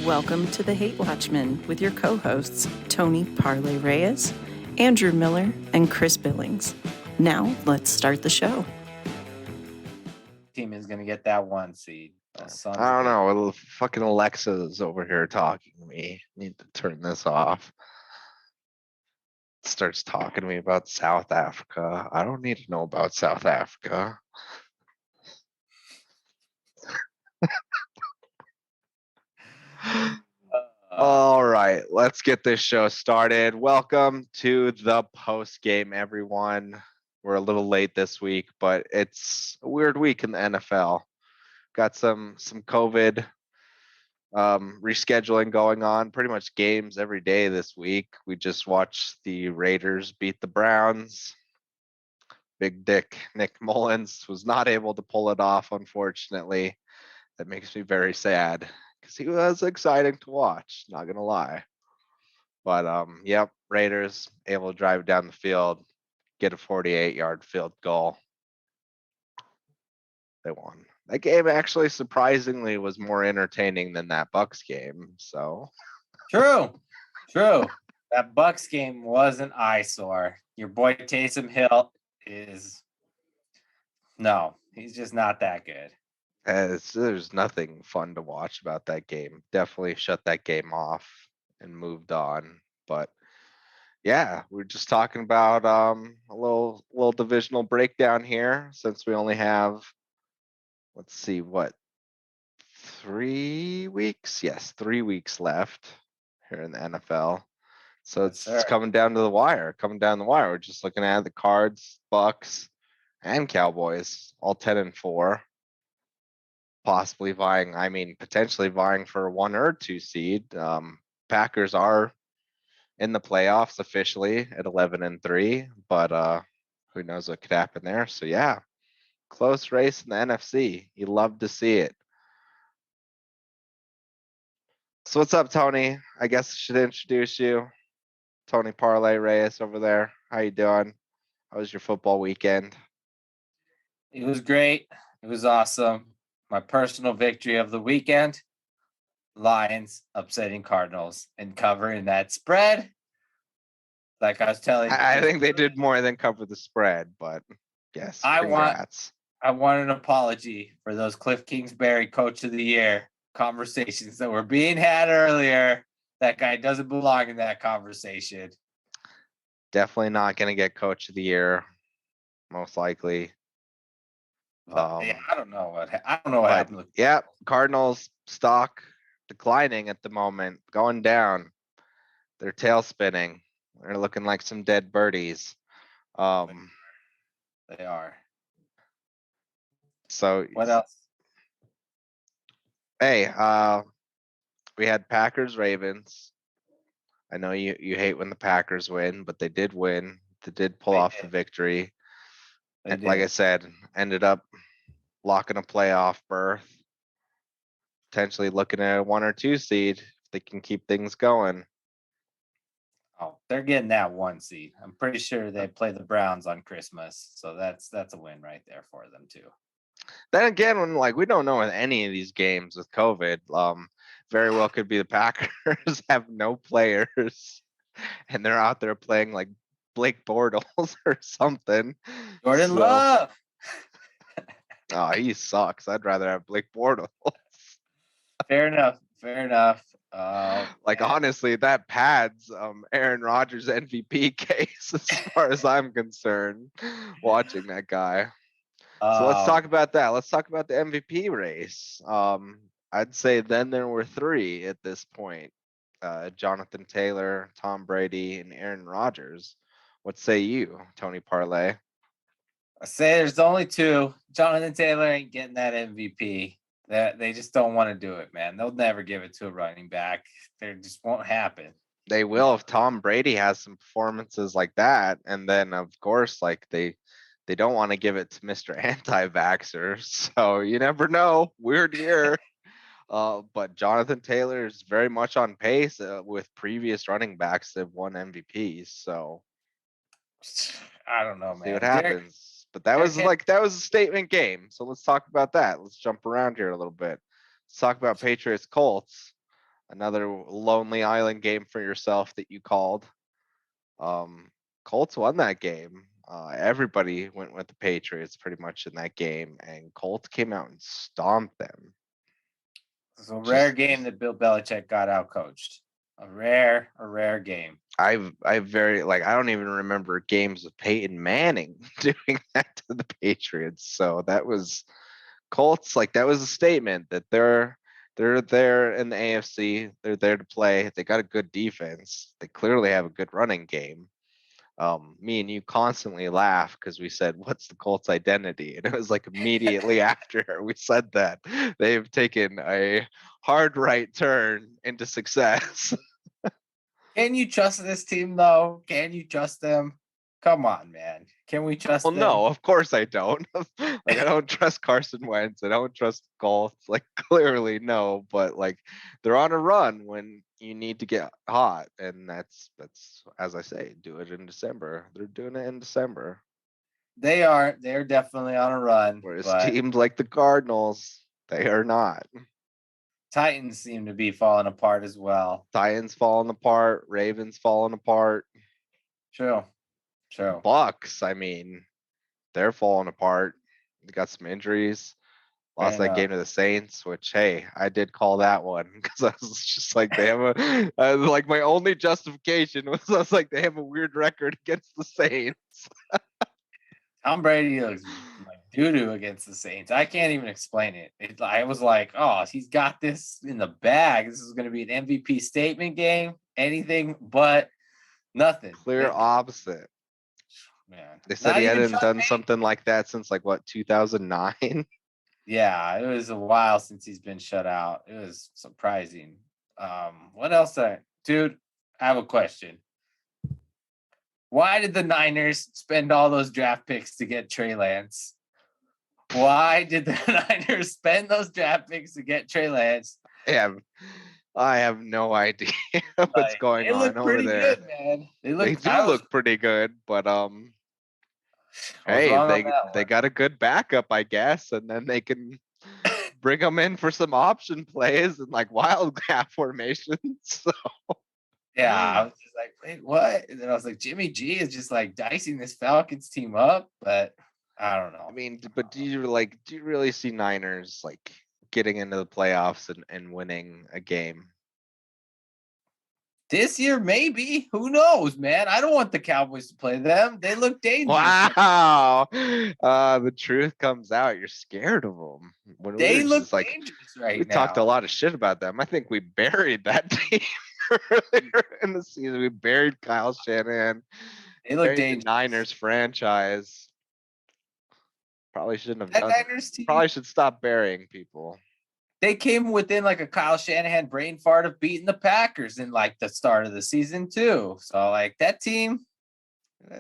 Welcome to the Hate Watchmen with your co-hosts Tony Parlay Reyes, Andrew Miller, and Chris Billings. Now let's start the show. Team is going to get that 1 seed. I don't know. Fucking Alexa's over here talking to me. Need to turn this off. Starts talking to me about South Africa. I don't need to know about South Africa. All right, let's get this show started. Welcome to the Postgame, everyone. We're a little late this week, but it's a weird week in the NFL. Got some COVID rescheduling going on. Pretty much games every day this week. We just watched the Raiders beat the Browns. Big Dick Nick Mullins was not able to pull it off, unfortunately. That makes me very sad because he was exciting to watch, not gonna lie. But yep, Raiders able to drive down the field, get a 48-yard field goal. They won. That game actually surprisingly was more entertaining than that Bucks game. So True. That Bucks game was an eyesore. Your boy Taysom Hill he's just not that good. There's nothing fun to watch about that game. Definitely shut that game off and moved on. But yeah, we're just talking about a little divisional breakdown here since we only have, let's see, 3 weeks? Yes, 3 weeks left here in the NFL. So it's coming down to the wire. We're just looking at the Cards, Bucks, and Cowboys, all 10-4. Potentially vying for a 1 or 2 seed. Packers are in the playoffs officially at 11-3, but who knows what could happen there. So yeah, close race in the NFC. You love to see it. So what's up, Tony? I guess I should introduce you. Tony Parlay Reyes over there. How you doing? How was your football weekend? It was great. It was awesome. My personal victory of the weekend, Lions upsetting Cardinals and covering that spread. Like I was telling you. I think they did more than cover the spread, but yes, congrats. I want an apology for those Cliff Kingsbury Coach of the Year conversations that were being had earlier. That guy doesn't belong in that conversation. Definitely not going to get Coach of the Year, most likely. Yeah, I don't know what happened. Yeah, Cardinals stock declining at the moment, going down. They're tail spinning. They're looking like some dead birdies. They are. So what else? Hey, we had Packers Ravens. I know you hate when the Packers win, but they did win. They did pull off the victory. And like I said, ended up locking a playoff berth. Potentially looking at a 1 or 2 seed if they can keep things going. Oh, they're getting that 1 seed. I'm pretty sure they play the Browns on Christmas, so that's a win right there for them too. Then again, when we don't know in any of these games with COVID, very well could be the Packers have no players, and they're out there playing like Blake Bortles or something. Jordan Love. Oh, he sucks. I'd rather have Blake Bortles. Fair enough. Honestly, that pads Aaron Rodgers' MVP case as far as I'm concerned, watching that guy. So let's talk about that. Let's talk about the MVP race. I'd say then there were 3 at this point. Jonathan Taylor, Tom Brady, and Aaron Rodgers. What say you, Tony Parlay? I say there's only 2. Jonathan Taylor ain't getting that MVP. They just don't want to do it, man. They'll never give it to a running back. They just won't happen. They will if Tom Brady has some performances like that. And then, of course, they don't want to give it to Mr. Anti-Vaxxer. So you never know. Weird year. But Jonathan Taylor is very much on pace with previous running backs that have won MVPs. So I don't know, man. See what happens. But that was a statement game. So let's talk about that. Let's jump around here a little bit. Let's talk about Patriots Colts. Another lonely island game for yourself that you called. Colts won that game. Everybody went with the Patriots pretty much in that game, and Colts came out and stomped them. It's a rare game that Bill Belichick got out coached. A rare game. I don't even remember games of Peyton Manning doing that to the Patriots. So that was Colts. Like, that was a statement that they're there in the AFC. They're there to play. They got a good defense. They clearly have a good running game. Me and you constantly laugh because we said, "What's the Colts' identity?" And it was like immediately after we said that, they've taken a hard right turn into success. Can you trust this team though? Can you trust them? Come on, man. Can we trust Well, them? no, of course I don't. Like, I don't trust Carson Wentz. I don't trust Colts. Like, clearly no, but like, they're on a run when you need to get hot, and that's as I say, do it in December. They're doing it in December. They're definitely on a run. Whereas But teams like the Cardinals, they are not. Titans seem to be falling apart as well. Titans falling apart, Ravens falling apart. True. Bucks, I mean, they're falling apart. They got some injuries. Lost that game to the Saints, which, hey, I did call that one because I was just like, they have like, my only justification was I was like, they have a weird record against the Saints. Tom Brady looks like doo-doo against the Saints. I can't even explain it. I was like, oh, he's got this in the bag. This is going to be an MVP statement game. Anything but nothing. Clear opposite. Man, They said he hadn't done something like that since like what, 2009? Yeah, it was a while since he's been shut out. It was surprising. What else? Dude, I have a question. Why did the Niners spend all those draft picks to get Trey Lance? Why did the Niners spend those draft picks to get Trey Lance? I have no idea what's going on over there. Good, man. They do look pretty good, but hey, they got a good backup, I guess, and then they can bring them in for some option plays and like wildcat formations. So yeah, I was just like, wait, what? And then I was like, Jimmy G is just like dicing this Falcons team up, but I don't know. I mean, but do you really see Niners like getting into the playoffs and winning a game? This year, maybe. Who knows, man? I don't want the Cowboys to play them. They look dangerous. Wow. The truth comes out. You're scared of them. When they look like, dangerous right now. We talked a lot of shit about them. I think we buried that team earlier in the season. We buried Kyle Shanahan. They look dangerous. The Niners franchise. Probably shouldn't have done that. Probably should stop burying people. They came within like a Kyle Shanahan brain fart of beating the Packers in like the start of the season too. So like that team,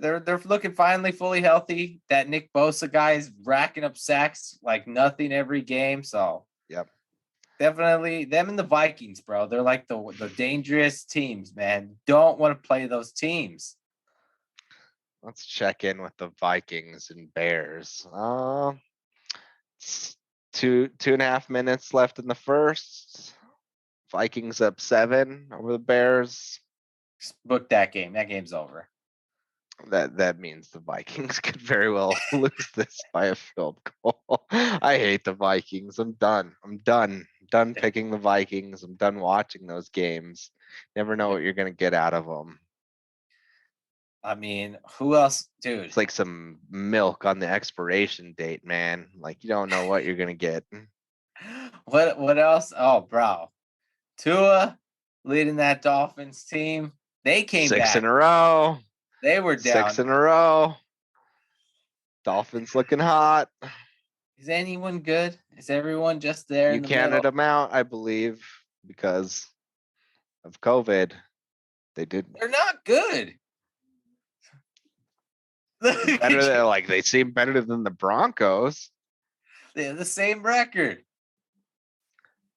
they're looking finally fully healthy. That Nick Bosa guy is racking up sacks like nothing every game. So yep, definitely them and the Vikings, bro. They're like the dangerous teams, man. Don't want to play those teams. Let's check in with the Vikings and Bears. Two and a half minutes left in the first. Vikings up 7 over the Bears. Book that game. That game's over. That means the Vikings could very well lose this by a field goal. I hate the Vikings. I'm done picking the Vikings. I'm done watching those games. Never know what you're gonna get out of them. I mean, who else, dude? It's like some milk on the expiration date, man. Like, you don't know what you're gonna get. What else? Oh, bro. Tua leading that Dolphins team. They came back 6 in a row. They were down 6 in a row. Dolphins looking hot. Is anyone good? Is everyone just there? You counted them out, I believe, because of COVID. They're not good. Better than, like, they seem better than the Broncos. They have the same record.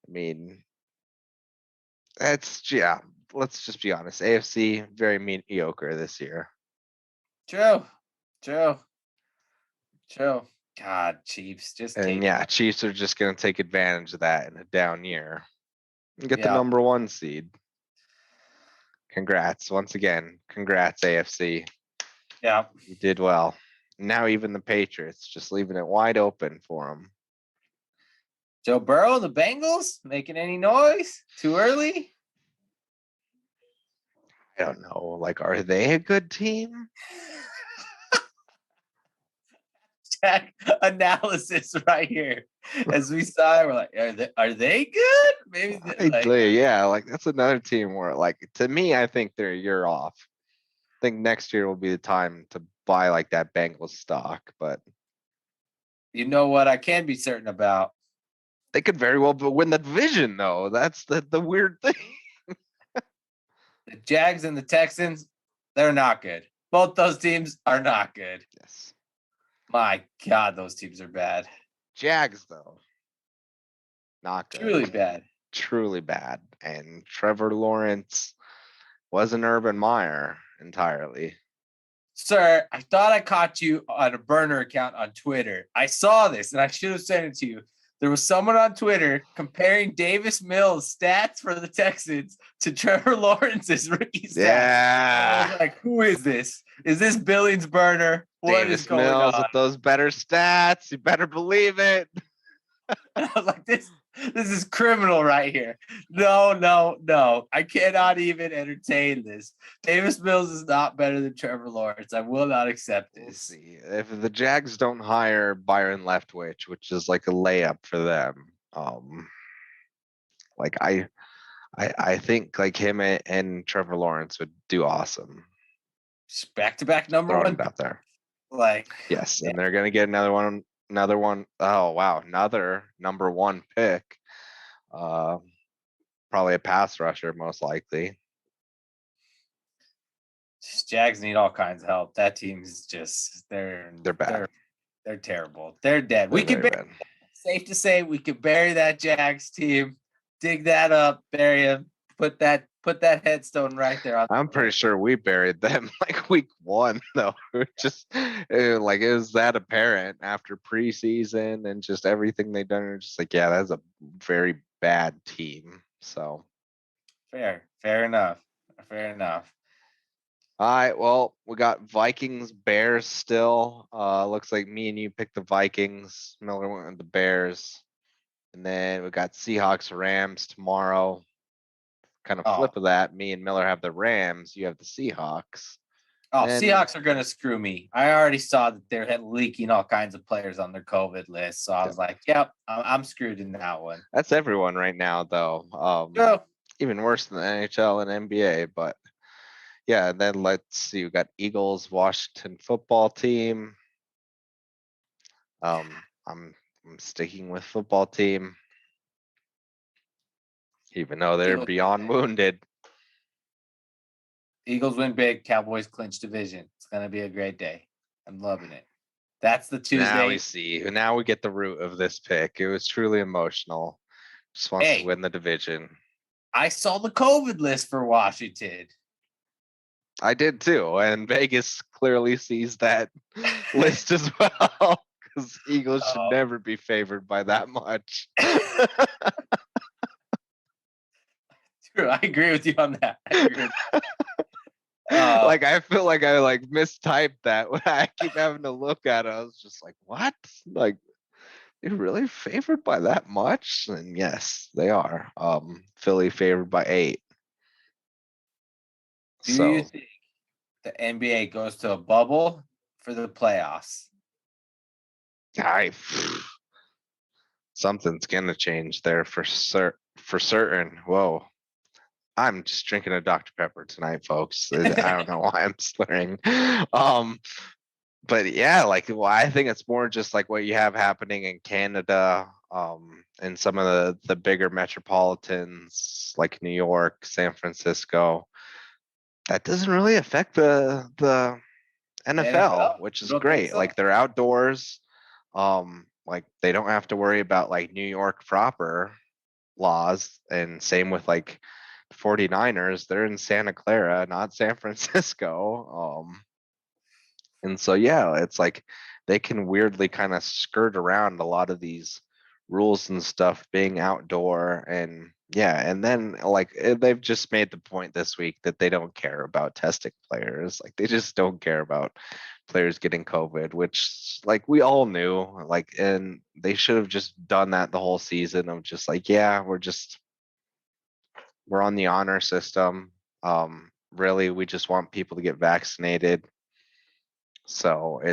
I mean, let's just be honest. AFC very mediocre this year. True. God, Chiefs Chiefs are just gonna take advantage of that in a down year. and get the number 1 seed. Congrats once again. Congrats, AFC. Yeah. You did well. Now even the Patriots just leaving it wide open for them. Joe Burrow, the Bengals, making any noise? Too early? I don't know. Like, are they a good team? Check analysis right here. As we saw, we're like, are they good? Maybe Yeah, like that's another team where, like, to me, I think they're a year off. I think next year will be the time to buy like that Bengals stock, but you know what I can be certain about? they could very well win the division, though. That's the weird thing. The Jags and the Texans, they're not good. Both those teams are not good. Yes. My God, those teams are bad. Jags, though, not good. Truly bad. Truly bad. And Trevor Lawrence was an Urban Meyer entirely. Sir, I thought I caught you on a burner account on Twitter. I saw this and I should have sent it to you. There was someone on Twitter comparing Davis Mills' stats for the Texans to Trevor Lawrence's rookie stats. Yeah. I was like, who is this? Is this Billings burner? What Davis is going Mills on? with those better stats. You better believe it. And I was like, this is criminal right here. No. I cannot even entertain this. Davis Mills is not better than Trevor Lawrence. I will not accept this. We'll see. If the Jags don't hire Byron Leftwich, which is like a layup for them, like I think like him and Trevor Lawrence would do awesome. Back-to-back number Throwing one it out there. Like, yes, and they're gonna get another one. Oh wow, another number 1 pick. Probably a pass rusher, most likely. Jags need all kinds of help. That team's just they're bad. They're terrible. They're dead. Safe to say we could bury that Jags team, dig that up, bury him, put that headstone right there. I'm pretty sure we buried them like week 1 though. Just like it was that apparent after preseason and just everything they've done. It's just like, yeah, that's a very bad team. So fair enough. All right, well, we got Vikings, Bears still. Looks like me and you picked the Vikings. Miller went with the Bears. And then we got Seahawks, Rams tomorrow. Kind of flip of that. Me and Miller have the Rams. You have the Seahawks. Oh, Seahawks are going to screw me. I already saw that they're leaking all kinds of players on their COVID list. So I was like, yep, I'm screwed in that one. That's everyone right now, though. Even worse than the NHL and NBA, but yeah, and then let's see. We got Eagles, Washington football team. I'm sticking with football team, even though they're beyond wounded. Eagles win big. Cowboys clinch division. It's gonna be a great day. I'm loving it. That's the Tuesday. Now we see. Now we get the root of this pick. It was truly emotional. Just wants to win the division. I saw the COVID list for Washington. I did too, and Vegas clearly sees that list as well, because Eagles should never be favored by that much. True, I agree with you on that. Like I feel like I like mistyped that when I keep having to look at it. I was just like, what? Like they're really favored by that much? And yes, they are. Philly favored by 8. Do you think the NBA goes to a bubble for the playoffs? Something's gonna change there for certain. Whoa. I'm just drinking a Dr. Pepper tonight, folks. I don't know why I'm slurring. But yeah, like, well, I think it's more just like what you have happening in Canada, and some of the bigger metropolitans like New York, San Francisco. That doesn't really affect the NFL, which is great. So? Like they're outdoors. Like they don't have to worry about like New York proper laws, and same with like 49ers. They're in Santa Clara, not San Francisco. And so yeah, it's like they can weirdly kind of skirt around a lot of these rules and stuff being outdoor and yeah, and then like they've just made the point this week that they don't care about testing players. Like they just don't care about players getting COVID, which like we all knew, like, and they should have just done that the whole season of just like, yeah, we're on the honor system. Really, we just want people to get vaccinated. So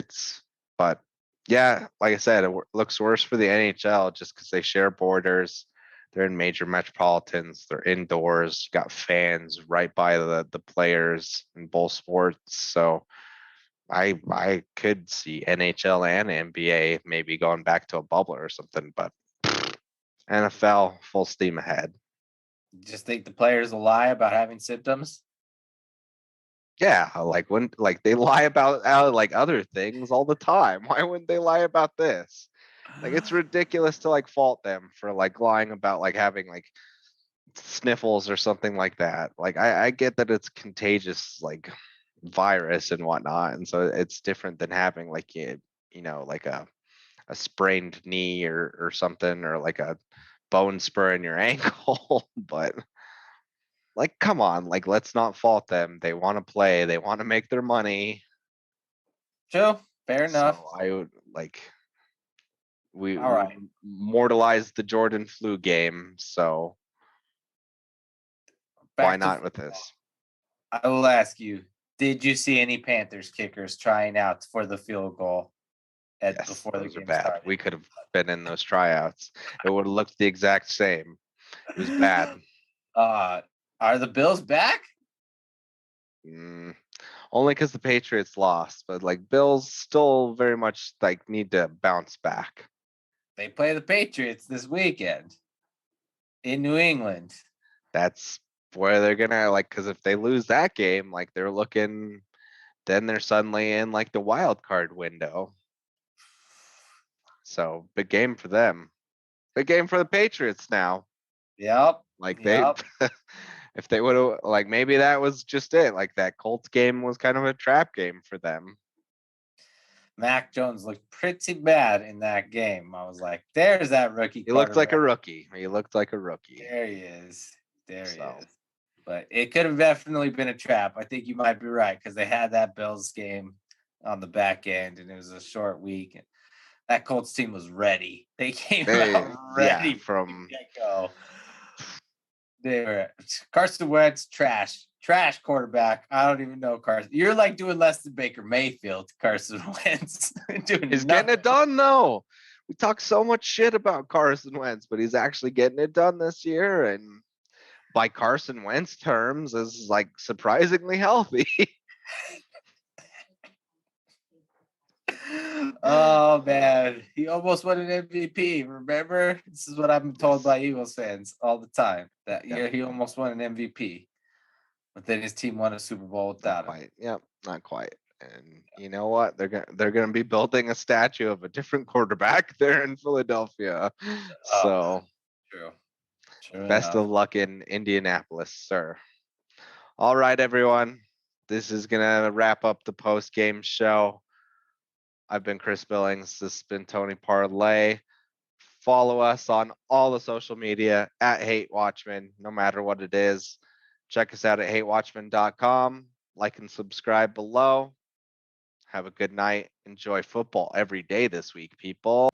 but yeah, like I said, looks worse for the NHL just because they share borders. They're in major metropolitans. They're indoors. You got fans right by the players in both sports. So I could see NHL and NBA maybe going back to a bubble or something, but NFL full steam ahead. Just think the players will lie about having symptoms. Yeah, like when like they lie about like other things all the time. Why wouldn't they lie about this? Like it's ridiculous to like fault them for like lying about like having like sniffles or something like that. Like I get that it's contagious like virus and whatnot, and so it's different than having like like a sprained knee or something or like a bone spur in your ankle. But like come on, like let's not fault them. They want to play, they want to make their money. True, fair enough. So I would like we All right. mortalized the Jordan flu game, so why not with this? I will ask you, did you see any Panthers kickers trying out for the field goal before the game started? We could have been in those tryouts. It would have looked the exact same. It was bad. Are the Bills back? Only because the Patriots lost, but like Bills still very much like need to bounce back. They play the Patriots this weekend in New England. That's where they're gonna like, because if they lose that game, like they're looking, then they're suddenly in like the wild card window. So big game for them. Big game for the Patriots now. Yep. Like they, if they would have like maybe that was just it. Like that Colts game was kind of a trap game for them. Mac Jones looked pretty bad in that game. I was like, there's that rookie. He looked like a rookie. He looked like a rookie. There he is. There he is. But it could have definitely been a trap. I think you might be right because they had that Bills game on the back end and it was a short week. And that Colts team was ready. They came out ready from get-go. They were Carson Wentz, trash quarterback. I don't even know Carson. You're like doing less than Baker Mayfield, Carson Wentz. He's getting it done though. We talk so much shit about Carson Wentz, but he's actually getting it done this year, and by Carson Wentz terms, is like surprisingly healthy. Oh man, he almost won an MVP. Remember, this is what I'm told by Eagles fans all the time. That year he almost won an MVP, but then his team won a Super Bowl without him. Yep, not quite. And you know what? They're gonna be building a statue of a different quarterback there in Philadelphia. So true. Best of luck in Indianapolis, sir. All right, everyone. This is gonna wrap up the post-game show. I've been Chris Billings. This has been Tony Parlay. Follow us on all the social media at Hate Watchmen, no matter what it is. Check us out at hatewatchmen.com. Like and subscribe below. Have a good night. Enjoy football every day this week, people.